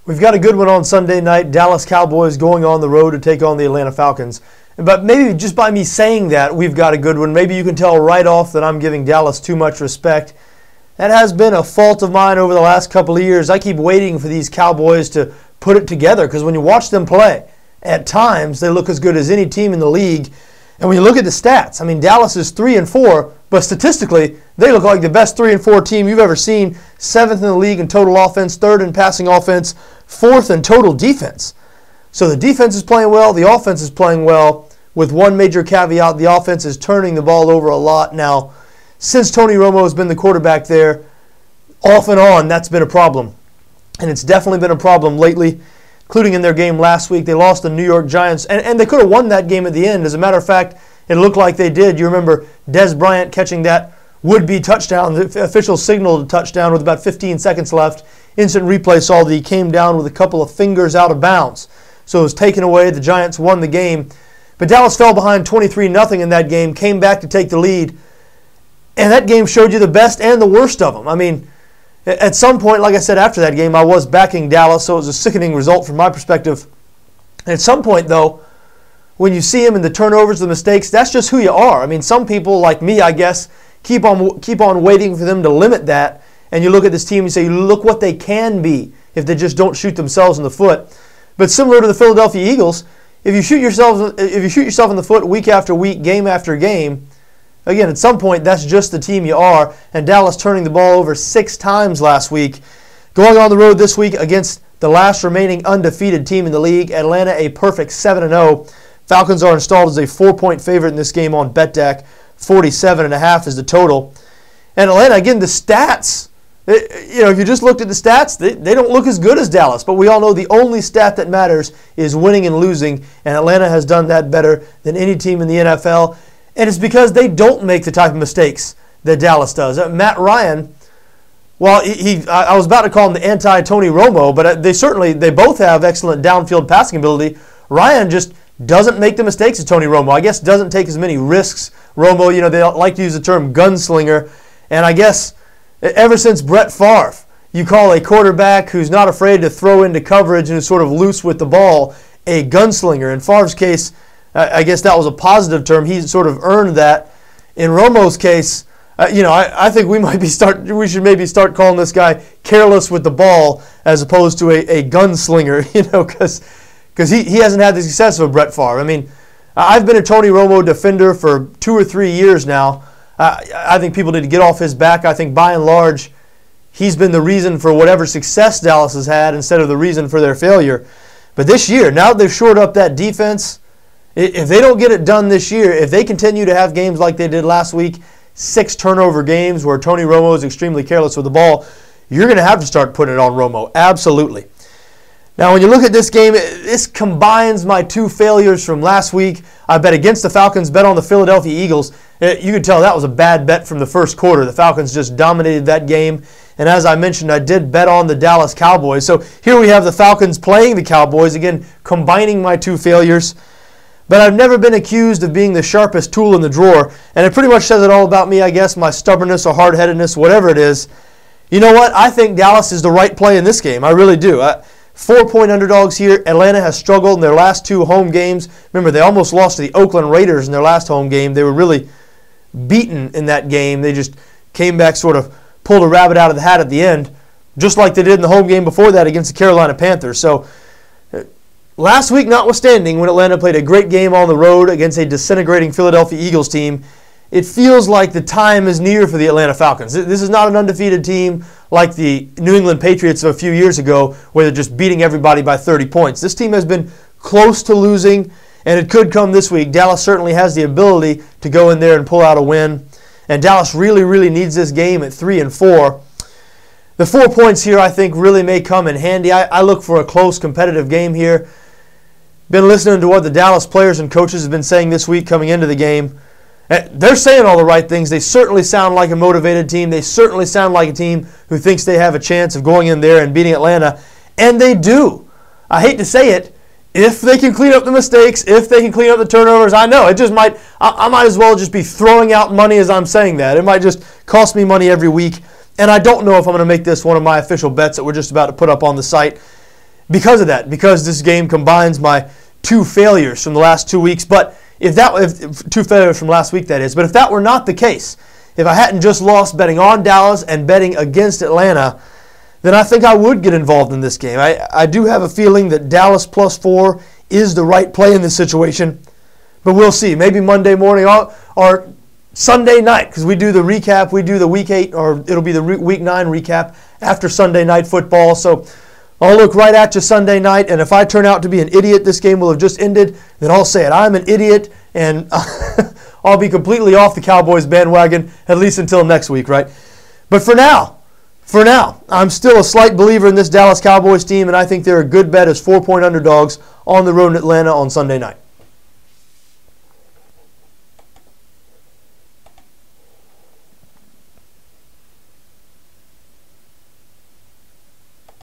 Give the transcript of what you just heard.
We've got a good one on Sunday night. Dallas Cowboys going on the road to take on the Atlanta Falcons. But maybe just by me saying that, we've got a good one. Maybe you can tell right off that I'm giving Dallas too much respect. That has been a fault of mine over the last couple of years. I keep waiting for these Cowboys to put it together because when you watch them play, at times they look as good as any team in the league. And when you look at the stats, I mean, Dallas is 3-4, but statistically, they look like the best 3-4 team you've ever seen. 7th in the league in total offense, 3rd in passing offense, 4th in total defense. So the defense is playing well, the offense is playing well, with one major caveat: the offense is turning the ball over a lot. Now, since Tony Romo has been the quarterback there, off and on, that's been a problem. And it's definitely been a problem lately, including in their game last week. They lost the New York Giants, and they could have won that game at the end. As a matter of fact, it looked like they did. You remember Dez Bryant catching that would-be touchdown. The official signaled a touchdown with about 15 seconds left. Instant replay saw that he came down with a couple of fingers out of bounds. So it was taken away. The Giants won the game. But Dallas fell behind 23-0 in that game, came back to take the lead. And that game showed you the best and the worst of them. I mean, at some point, like I said, after that game, I was backing Dallas, so it was a sickening result from my perspective. And at some point, though, when you see him in the turnovers, the mistakes, that's just who you are. I mean, some people, like me, I guess, keep on waiting for them to limit that. And you look at this team and say, look what they can be if they just don't shoot themselves in the foot. But similar to the Philadelphia Eagles, if you shoot yourself in the foot week after week, game after game, again, at some point, that's just the team you are. And Dallas turning the ball over 6 times last week. Going on the road this week against the last remaining undefeated team in the league, Atlanta, a perfect 7-0. Falcons are installed as a 4-point favorite in this game on BETDAQ. 47.5 is the total. And Atlanta, again, the stats, if you just looked at the stats, they don't look as good as Dallas. But we all know the only stat that matters is winning and losing. And Atlanta has done that better than any team in the NFL. And it's because they don't make the type of mistakes that Dallas does. Matt Ryan, well, I was about to call him the anti-Tony Romo, but they both have excellent downfield passing ability. Ryan just doesn't make the mistakes of Tony Romo. I guess doesn't take as many risks. Romo, they like to use the term gunslinger. And I guess ever since Brett Favre, you call a quarterback who's not afraid to throw into coverage and is sort of loose with the ball a gunslinger. In Favre's case, I guess that was a positive term. He sort of earned that. In Romo's case, I think we should maybe start calling this guy careless with the ball as opposed to a gunslinger, because he hasn't had the success of Brett Favre. I mean, I've been a Tony Romo defender for 2 or 3 years now. I think people need to get off his back. I think by and large, he's been the reason for whatever success Dallas has had instead of the reason for their failure. But this year, now that they've shored up that defense, if they don't get it done this year, if they continue to have games like they did last week, 6 turnover games where Tony Romo is extremely careless with the ball, you're going to have to start putting it on Romo. Absolutely. Now, when you look at this game, this combines my 2 failures from last week. I bet against the Falcons, bet on the Philadelphia Eagles. You could tell that was a bad bet from the first quarter. The Falcons just dominated that game. And as I mentioned, I did bet on the Dallas Cowboys. So here we have the Falcons playing the Cowboys, again, combining my 2 failures. But I've never been accused of being the sharpest tool in the drawer. And it pretty much says it all about me, I guess, my stubbornness or hard-headedness, whatever it is. You know what? I think Dallas is the right play in this game. I really do. 4-point underdogs here. Atlanta has struggled in their last 2 home games. Remember, they almost lost to the Oakland Raiders in their last home game. They were really beaten in that game. They just came back, sort of pulled a rabbit out of the hat at the end, just like they did in the home game before that against the Carolina Panthers. So last week notwithstanding, when Atlanta played a great game on the road against a disintegrating Philadelphia Eagles team, it feels like the time is near for the Atlanta Falcons. This is not an undefeated team like the New England Patriots of a few years ago where they're just beating everybody by 30 points. This team has been close to losing, and it could come this week. Dallas certainly has the ability to go in there and pull out a win, and Dallas really, really needs this game at 3-4. The 4 points here, I think, really may come in handy. I look for a close, competitive game here. Been listening to what the Dallas players and coaches have been saying this week coming into the game. They're saying all the right things. They certainly sound like a motivated team. They certainly sound like a team who thinks they have a chance of going in there and beating Atlanta. And they do. I hate to say it. If they can clean up the mistakes, if they can clean up the turnovers, I know. It just might. I might as well just be throwing out money as I'm saying that. It might just cost me money every week. And I don't know if I'm going to make this one of my official bets that we're just about to put up on the site. because of that, because this game combines my 2 failures from the last 2 weeks. But if 2 failures from last week, that is. But if that were not the case, if I hadn't just lost betting on Dallas and betting against Atlanta, then I think I would get involved in this game. I do have a feeling that Dallas +4 is the right play in this situation. But we'll see. Maybe Monday morning or Sunday night, because we do the recap. We do the Week 8, or it'll be the Week 9 recap after Sunday Night Football. So I'll look right at you Sunday night, and if I turn out to be an idiot, this game will have just ended, then I'll say it. I'm an idiot, and I'll be completely off the Cowboys bandwagon, at least until next week, right? But for now, I'm still a slight believer in this Dallas Cowboys team, and I think they're a good bet as 4-point underdogs on the road in Atlanta on Sunday night.